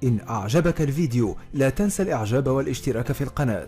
إن أعجبك الفيديو لا تنسى الإعجاب والاشتراك في القناة.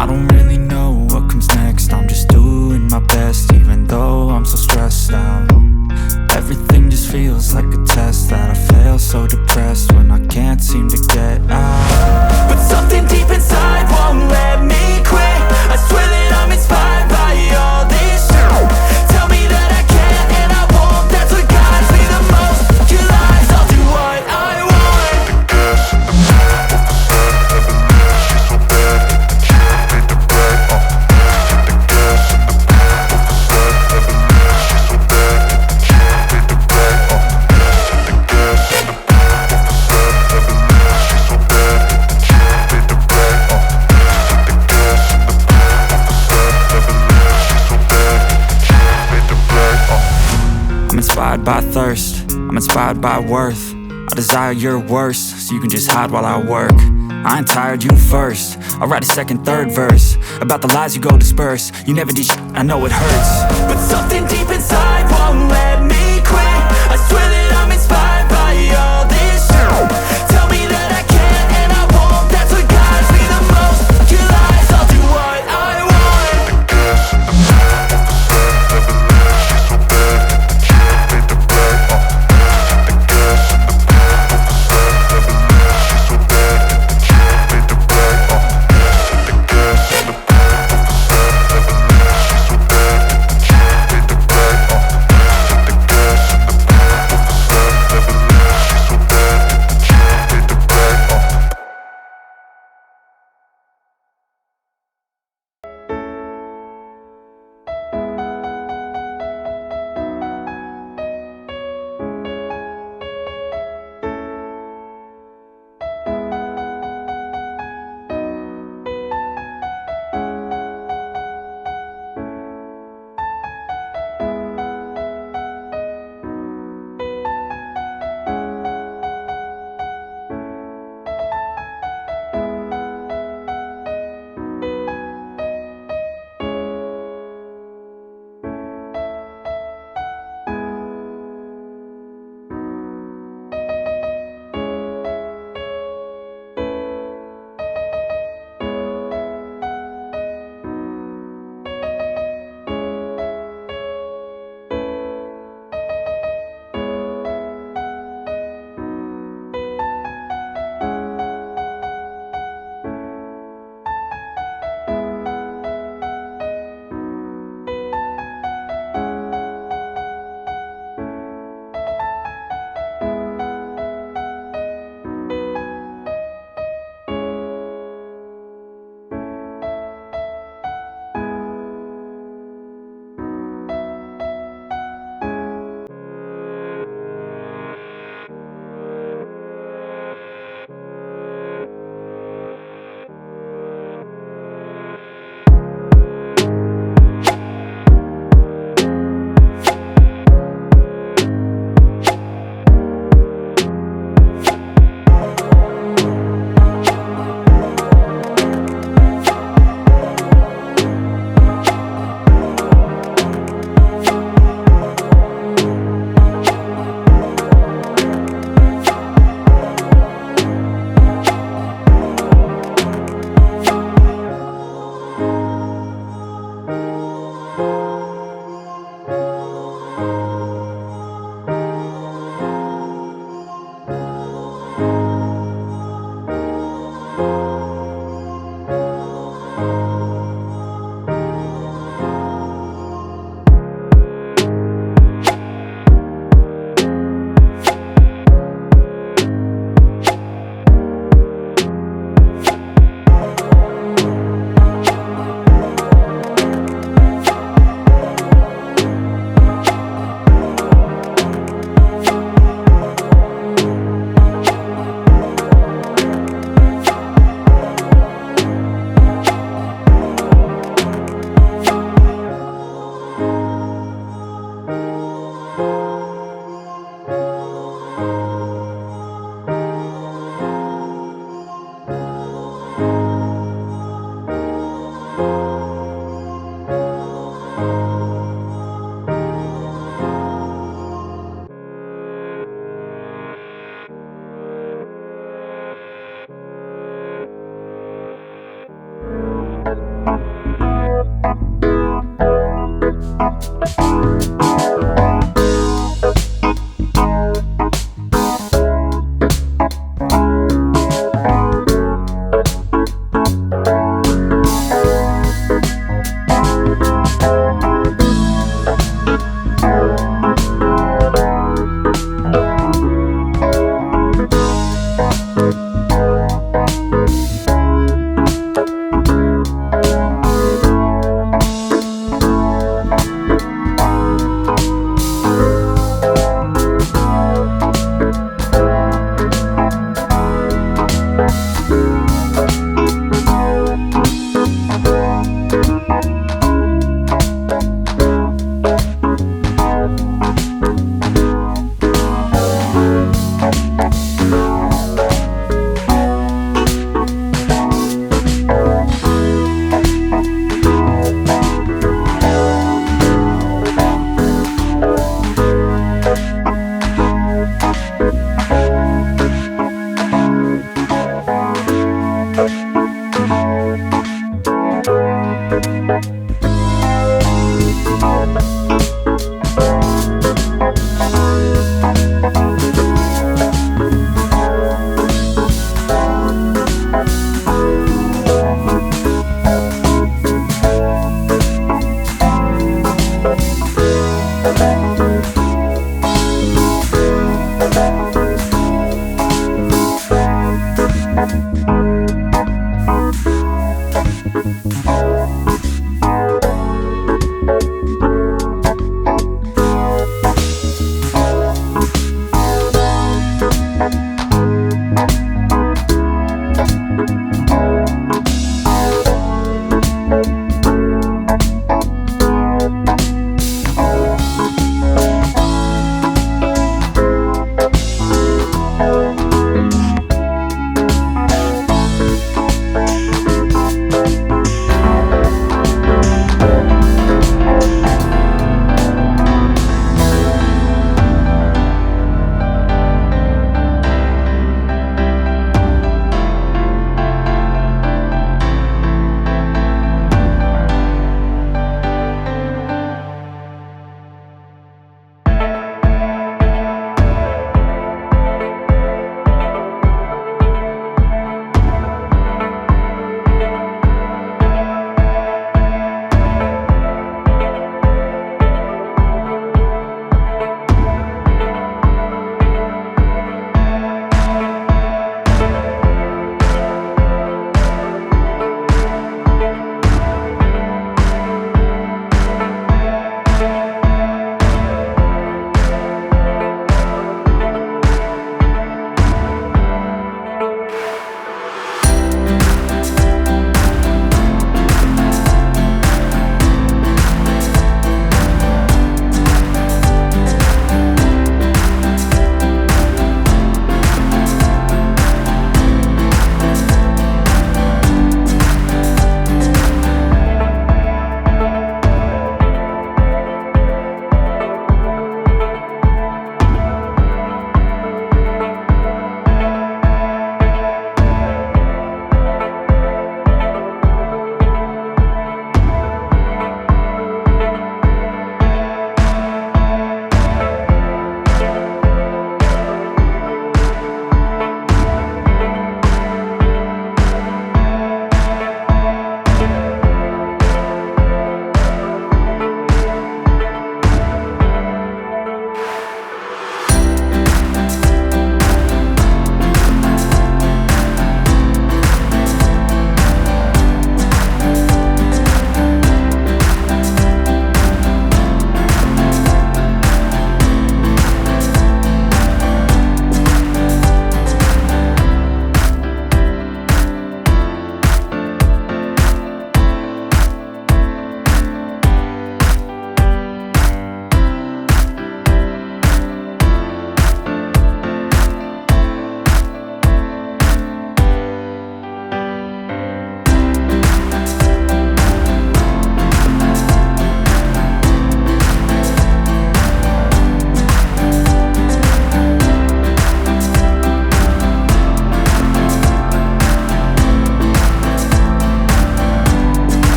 I don't really know what comes next. I'm just doing my best, even though I'm so stressed out. Everything just feels like a test that I fail, so depressed when I can't seem to get out. But something deep inside won't let me quit. I swear that I'm inspired by all this shit. Tell me that I can and I won't. That's what guides me the most. Your lies, I'll do what I want. I'm inspired by thirst, I'm inspired by worth. I desire your worst, so you can just hide while I work. I ain't tired, you first. I'll write a second, third verse about the lies you go disperse. You never did shit, I know it hurts. But something deep inside won't let me quit. I swear that I'm inspired by all this shit. Tell me that I can and I won't. That's what guides me the most. Your lies, I'll do what I want.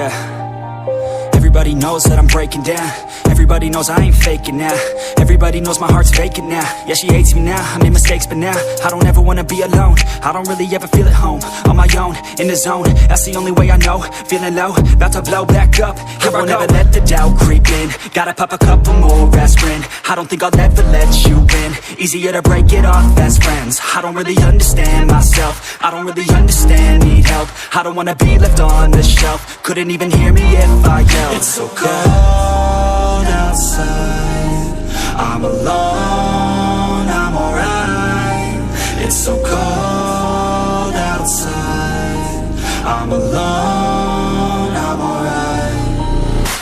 Yeah. Everybody knows that I'm breaking down. Everybody knows I ain't faking now. Everybody knows my heart's vacant now. Yeah, she hates me now, I made mistakes but now I don't ever wanna be alone. I don't really ever feel at home. On my own, in the zone, that's the only way I know. Feeling low, about to blow back up. Here I won't ever let the doubt creep in. Gotta pop a couple more aspirin. I don't think I'll ever let you in. Easier to break it off best friends. I don't really understand myself. I don't really understand, need help. I don't wanna be left on the shelf. Couldn't even hear me if I yelled. It's so cold outside, I'm alone, I'm alright. It's so cold outside, I'm alone, I'm alright.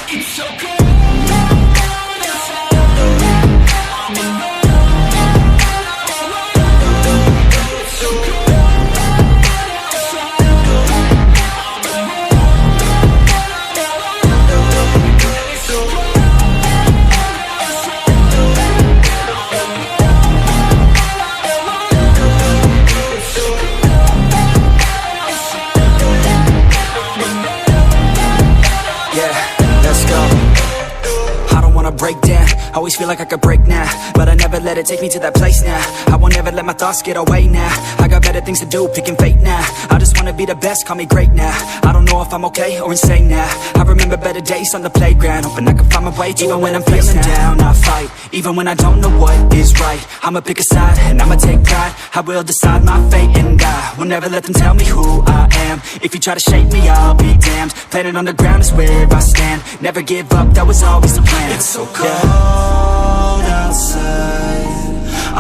It's so cold outside, I'm alone, it's so cold outside, break down, always feel like I could break now, but I never let it take me to that place now. I won't ever let my thoughts get away now. I got better things to do, picking fate now. I just wanna be the best, call me great now. I don't know if I'm okay or insane now. I remember better days on the playground, hoping I can find my way. Even when I'm feeling down, I fight. Even when I don't know what is right, I'ma pick a side and I'ma take pride. I will decide my fate and I will never let them tell me who I am. If you try to shake me, I'll be damned. Planet on the ground is where I stand. Never give up, that was always the plan. It's so cold outside,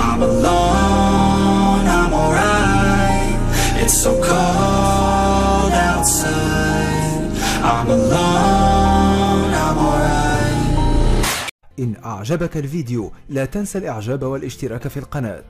I'm alone, I'm alright. It's so cold outside, I'm alone, I'm alright. إن أعجبك الفيديو لا تنسى الإعجاب والاشتراك في القناة.